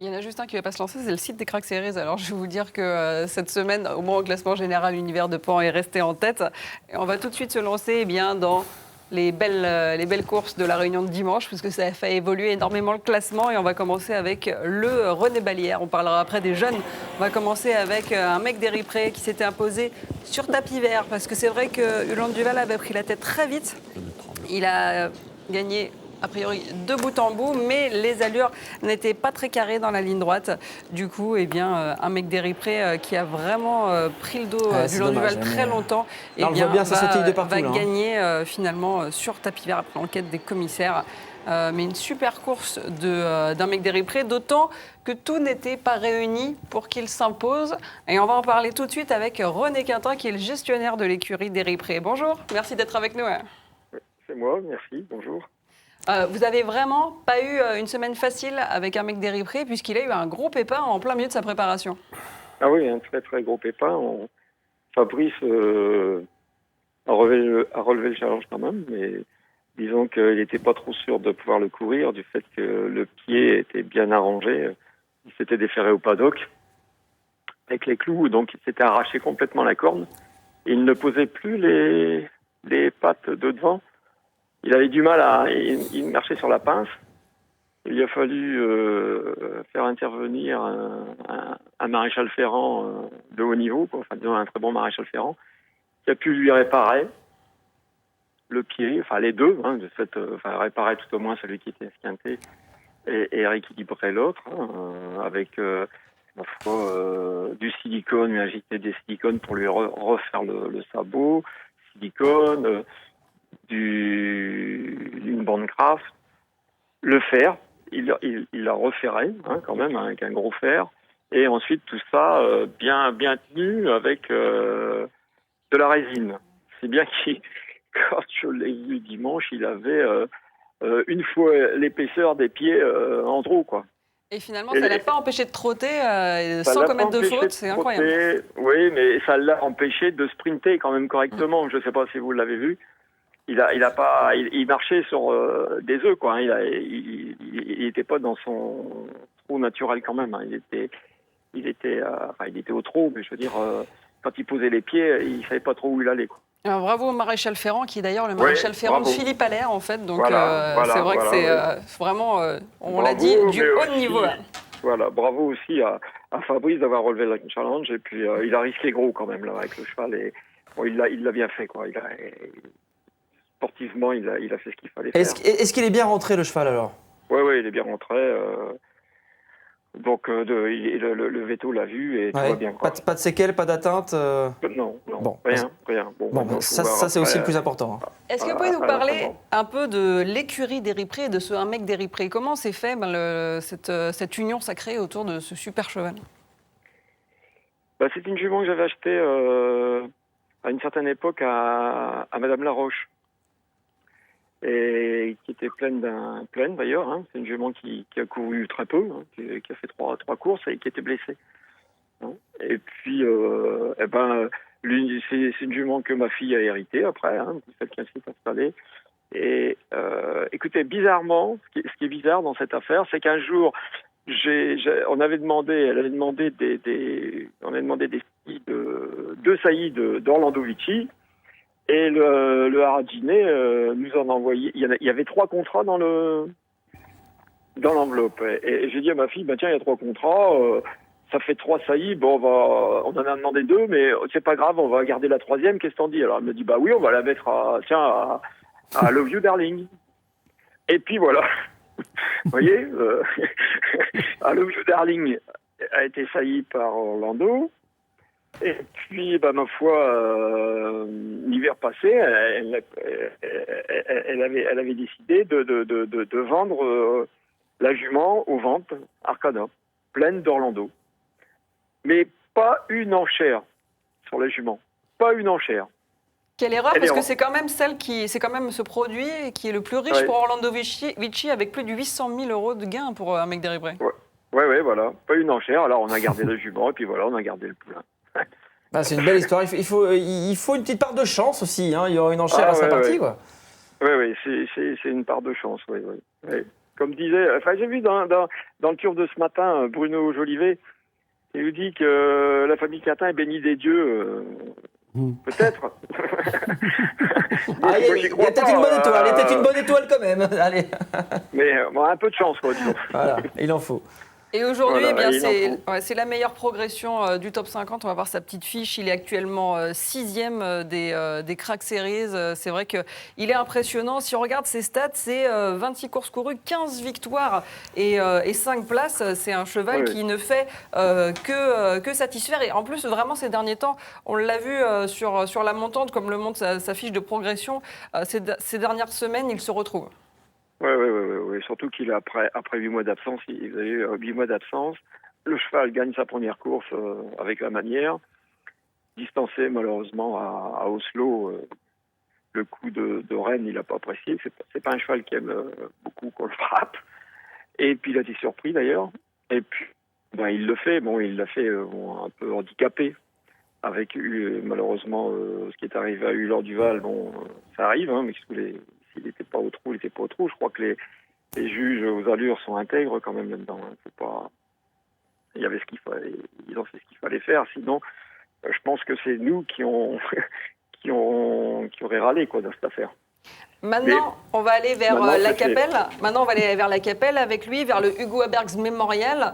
Il y en a juste un qui ne va pas se lancer, c'est le site des Crack Series. Alors je vais vous dire que cette semaine, au moins au classement général, l'univers de Pan est resté en tête. Et on va tout de suite se lancer dans les belles courses de la réunion de dimanche, puisque ça a fait évoluer énormément le classement. Et on va commencer avec le René Ballière. On parlera après des jeunes. On va commencer avec un mec d'Éripré qui s'était imposé sur tapis vert, parce que c'est vrai que Yolande Duval avait pris la tête très vite. Il a gagné a priori de bout en bout, mais les allures n'étaient pas très carrées dans la ligne droite. Du coup, un mec d'Éripré qui a vraiment pris le dos du Yolande Duval très longtemps, va gagner finalement sur tapis vert après l'enquête des commissaires. Mais une super course d'un mec d'Éripré, d'autant que tout n'était pas réuni pour qu'il s'impose. Et on va en parler tout de suite avec René Quintin, qui est le gestionnaire de l'écurie d'Éripré. Bonjour, merci d'être avec nous. C'est moi, merci, bonjour. Vous n'avez vraiment pas eu une semaine facile avec un mec d'Éripré, puisqu'il a eu un gros pépin en plein milieu de sa préparation. Ah oui, un très très gros pépin. Fabrice a relevé le challenge quand même, mais disons qu'il n'était pas trop sûr de pouvoir le courir, du fait que le pied était bien arrangé. Il s'était déféré au paddock avec les clous, donc il s'était arraché complètement la corne. Et il ne posait plus les pattes de devant. Il avait du mal il marchait sur la pince. Il a fallu faire intervenir un maréchal ferrant de haut niveau, enfin disons un très bon maréchal ferrant, qui a pu lui réparer le pied, enfin les deux, réparer tout au moins celui qui était esquinté et rééquilibrer l'autre, avec du silicone, lui injecter des silicones pour lui refaire le sabot, silicone, d'une bande craft, le fer, il l'a referré quand même avec un gros fer, et ensuite tout ça bien tenu avec de la résine. C'est bien quand je l'ai vu dimanche, il avait une fois l'épaisseur des pieds en trop, quoi. Et finalement, ça ne l'a pas empêché de trotter sans commettre de faute, c'est incroyable. Oui, mais ça l'a empêché de sprinter quand même correctement. Je ne sais pas si vous l'avez vu. Il marchait sur des œufs, quoi. Il était pas dans son trou naturel quand même. Il était au trot, mais je veux dire, quand il posait les pieds, il savait pas trop où il allait, quoi. Alors, bravo au maréchal Ferrand, qui est d'ailleurs le maréchal Ferrand de Philippe Allaire, en fait. Donc, c'est vrai que c'est vraiment, on l'a dit, du haut niveau. Voilà, bravo aussi à Fabrice d'avoir relevé le challenge. Et puis, il a risqué gros quand même là avec le cheval. Et bon, il l'a bien fait, quoi. Sportivement, il a fait ce qu'il fallait faire. Est-ce qu'il est bien rentré, le cheval, alors ? Oui, il est bien rentré. Donc, le veto l'a vu et tout va bien, quoi. Pas de séquelles, pas d'atteinte Non, bon, rien. Ça c'est aussi le plus important. Est-ce que vous pouvez nous parler un peu de l'écurie d'Éripré et de ce un mec d'Éripré ? Comment s'est fait cette union sacrée autour de ce super cheval ? C'est une jument que j'avais achetée à une certaine époque à Madame Laroche, et qui était pleine d'ailleurs. C'est une jument qui a couru très peu, qui a fait trois courses et qui était blessée. Et puis, c'est une jument que ma fille a héritée après, celle qui s'est installée. Et écoutez, bizarrement, ce qui est bizarre dans cette affaire, c'est qu'un jour, elle avait demandé deux saillies d'Orlando Vici. Et le Haradjiné nous en a envoyé. Il y avait 3 contrats dans l'enveloppe. Et j'ai dit à ma fille, tiens, il y a 3 contrats, ça fait 3 saillies. Bon, on en a demandé 2, mais c'est pas grave, on va garder la 3e. Qu'est-ce que t'en dis ? Alors elle me dit, oui, on va la mettre à Love You Darling. Et puis voilà. Vous voyez, I Love You Darling a été saillie par Orlando. Et puis, ma foi, l'hiver passé, elle avait décidé de vendre la jument aux ventes Arcana, pleine d'Orlando. Mais pas une enchère sur la jument. Pas une enchère. Quelle erreur, parce que c'est quand même c'est quand même ce produit qui est le plus riche pour Orlando Vici, avec plus de 800 000 € de gains pour un mec d'Éripré. Ouais, voilà. Pas une enchère. Alors, on a gardé la jument et puis voilà, on a gardé le poulain. C'est une belle histoire. Il faut une petite part de chance aussi. Il y aura une enchère à sa partie, quoi. Oui, c'est une part de chance, oui. comme disait, enfin j'ai vu dans le Turf de ce matin Bruno Jolivet, il nous dit que la famille Quintin est bénie des dieux. Peut-être. Ah, il y a peut-être une bonne étoile, il y a peut-être une bonne étoile quand même. Allez. Mais bon, un peu de chance, quoi, disons. Voilà, il en faut. Et aujourd'hui, Voilà, eh bien, il en c'est la meilleure progression du top 50. On va voir sa petite fiche. Il est actuellement 6e des Crack Series. C'est vrai qu'il est impressionnant. Si on regarde ses stats, c'est 26 courses courues, 15 victoires et 5 places. C'est un cheval qui ne fait que satisfaire. Et en plus, vraiment, ces derniers temps, on l'a vu sur la montante, comme le montre sa fiche de progression. Ces dernières semaines, il se retrouve. Oui. Surtout qu'il a après 8 mois d'absence, il a eu 8 mois d'absence. Le cheval gagne sa première course avec la manière. Distancé malheureusement à Oslo, le coup de Rennes, il n'a pas apprécié. C'est pas un cheval qui aime beaucoup qu'on le frappe. Et puis il a été surpris d'ailleurs. Et puis il le fait. Bon, il l'a fait un peu handicapé. Avec malheureusement ce qui est arrivé à Hulor-Duval. Bon, ça arrive, hein, mais s'il n'était pas au trou, il n'était pas au trou. Je crois que les juges aux allures sont intègres quand même là-dedans. Hein. Faut pas... Il y avait ce qu'il fallait, ils ont fait ce qu'il fallait faire. Sinon, je pense que c'est nous qui auraient râlé quoi dans cette affaire. Maintenant, on va aller vers la Capelle. Maintenant, on va aller vers la Capelle avec lui, vers le Hugo Abergs Mémorial.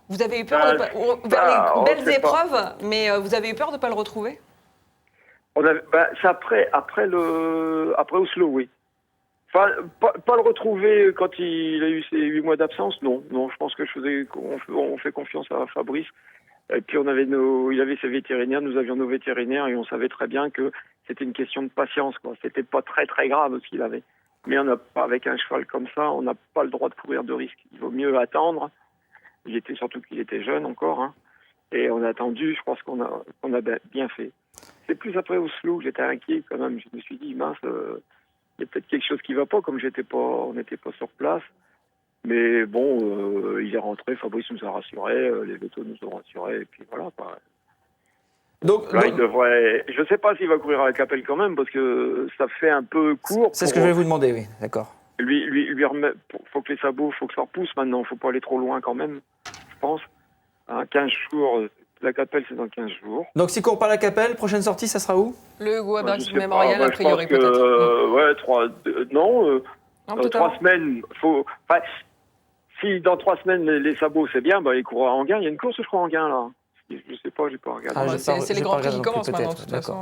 Vous avez eu peur vers les belles épreuves, mais vous avez eu peur de ne pas le retrouver? C'est après Oslo, oui. Enfin, pas le retrouver quand il a eu ses 8 mois d'absence, non. Non, je pense que on fait confiance à Fabrice. Et puis il avait ses vétérinaires, nous avions nos vétérinaires et on savait très bien que c'était une question de patience, quoi. C'était pas très très grave ce qu'il avait. Mais avec un cheval comme ça, on n'a pas le droit de courir de risque. Il vaut mieux attendre. Surtout qu'il était jeune encore, hein. Et on a attendu, je pense qu'on a bien fait. C'est plus après Oslo que j'étais inquiet quand même. Je me suis dit, mince, il y a peut-être quelque chose qui va pas, comme on n'était pas sur place. Mais bon, il est rentré, Fabrice nous a rassurés, les vétos nous ont rassurés, et puis voilà. Donc, il devrait. Je ne sais pas s'il va courir à la Capelle quand même, parce que ça fait un peu court. C'est ce que je vais vous demander, oui, d'accord. Lui faut que les sabots, faut que ça repousse maintenant, faut pas aller trop loin quand même, je pense. 15 jours, la Capelle c'est dans 15 jours. Donc s'il court pas la Capelle, prochaine sortie, ça sera où? Le Hugo Abergs Mémorial, a priori peut-être. 3 semaines, si dans 3 semaines les sabots c'est bien, il courra en gain. Il y a une course je crois en gain là. Je sais pas, j'ai pas regardé. C'est les grands prix qui commencent maintenant de toute façon.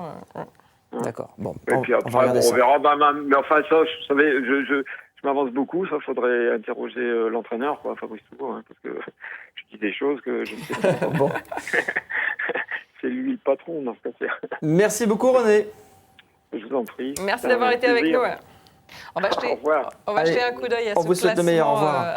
D'accord. Bon, et puis après, on verra. Mais enfin, ça, vous savez, je m'avance beaucoup. Ça, faudrait interroger l'entraîneur, quoi, Fabrice Touveau, hein, parce que je dis des choses que je ne sais pas. Bon. C'est lui le patron dans cette affaire. Merci beaucoup, René. Je vous en prie. Merci d'avoir été avec nous. On va jeter un coup d'œil à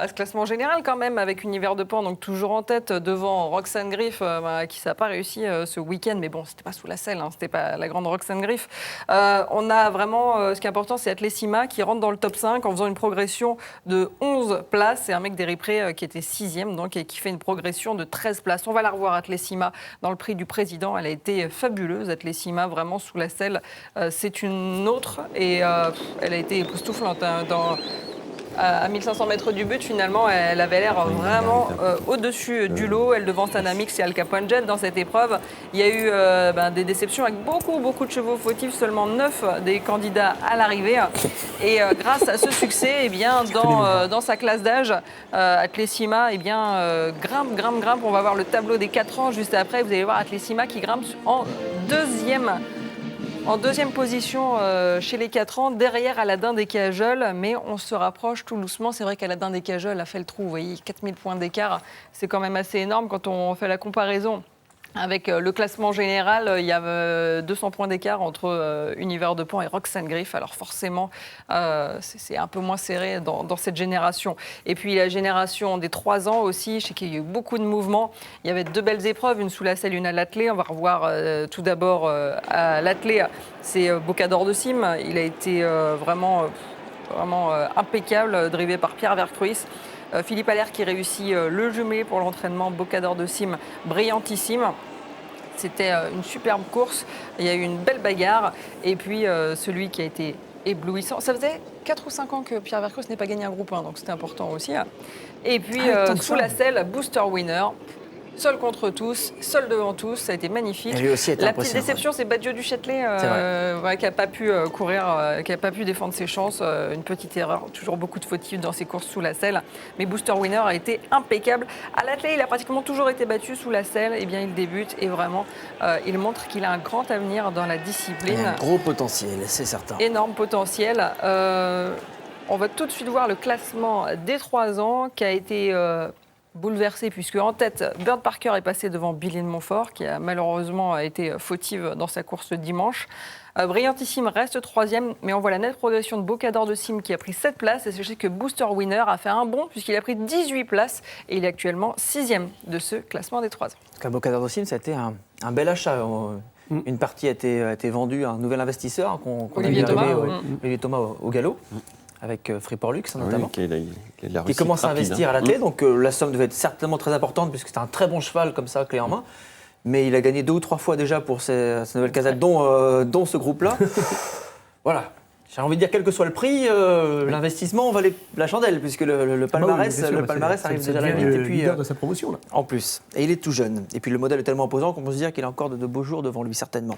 ce classement général quand même, avec Univers de Pan, donc toujours en tête devant Roxane Griff, qui n'a pas réussi ce week-end, mais bon, c'était pas sous la selle, hein, c'était pas la grande Roxane Griff. On a vraiment, ce qui est important, c'est Atlesima qui rentre dans le top 5 en faisant une progression de 11 places. C'est un mec d'Éripré qui était 6e, donc, et qui fait une progression de 13 places. On va la revoir, Atlesima, dans le prix du président. Elle a été fabuleuse, Atlesima, vraiment sous la selle. C'est une autre, et elle a été époustouflante. À 1500 mètres du but, finalement, elle avait l'air vraiment au-dessus du lot. Elle devance Anamix et Al Capone Jet dans cette épreuve. Il y a eu des déceptions avec beaucoup de chevaux fautifs, seulement 9 des candidats à l'arrivée. Et grâce à ce succès, eh bien, dans sa classe d'âge, Atlesima grimpe. On va voir le tableau des 4 ans juste après. Vous allez voir Atlesima qui grimpe en deuxième position chez les 4 ans, derrière Aladin des Cajoles, mais on se rapproche tout doucement. C'est vrai qu'Aladin des Cajoles a fait le trou, vous voyez, 4000 points d'écart, c'est quand même assez énorme quand on fait la comparaison. Avec le classement général, il y a 200 points d'écart entre Univers de Pan et Roxane Griff. Alors forcément, c'est un peu moins serré dans cette génération. Et puis la génération des 3 ans aussi, je sais qu'il y a eu beaucoup de mouvements. Il y avait 2 belles épreuves, une sous la selle, une à l'attelé. On va revoir tout d'abord à l'attelé, c'est Bocador de Cime. Il a été vraiment impeccable, drivé par Pierre Vercruis. Philippe Allaire qui réussit le jumelé pour l'entraînement, Bocador de Cime, brillantissime. C'était une superbe course, il y a eu une belle bagarre. Et puis celui qui a été éblouissant. Ça faisait 4 ou 5 ans que Pierre Vercruysse n'ait pas gagné un groupe 1, donc c'était important aussi. Et puis, tant que sous ça. la selle, Booster Winner. Seul contre tous, seul devant tous, ça a été magnifique. Et lui aussi était La petite impressionnant, déception, c'est Baggio du Châtelet, qui n'a pas pu courir, qui n'a pas pu défendre ses chances. Une petite erreur, toujours beaucoup de fautifs dans ses courses sous la selle. Mais Booster Winner a été impeccable. À l'athlé, il a pratiquement toujours été battu sous la selle. Eh bien, il débute et vraiment, il montre qu'il a un grand avenir dans la Il discipline. a un gros potentiel, c'est certain. Énorme potentiel. On va tout de suite voir le classement des 3 ans qui a été bouleversé puisque en tête, Bird Parker est passé devant Billy de Montfort qui a malheureusement été fautive dans sa course dimanche. Brillantissime reste 3e, mais on voit la nette progression de Bocador de Sim qui a pris 7 places. Et sachez que Booster Winner a fait un bond puisqu'il a pris 18 places et il est actuellement 6e de ce classement des 3 ans. Bocador de Sim, ça a été un bel achat. Une partie a été vendue à un nouvel investisseur qu'on a Olivier vu arriver, Thomas. Olivier Thomas au galop, avec Freeport Lux notamment. Oui, il a Qui commence à rapide, investir à l'athlète, donc la somme devait être certainement très importante puisque c'est un très bon cheval comme ça, clé en main. Mais il a gagné 2 ou 3 fois déjà pour ses nouvelles casettes, dont ce groupe-là. Voilà. J'ai envie de dire, quel que soit le prix, l'investissement valait la chandelle, puisque le palmarès, arrive déjà à la limite. Et puis, leader de sa promotion, là. en plus. Et il est tout jeune. Et puis le modèle est tellement imposant qu'on peut se dire qu'il a encore de beaux jours devant lui, certainement.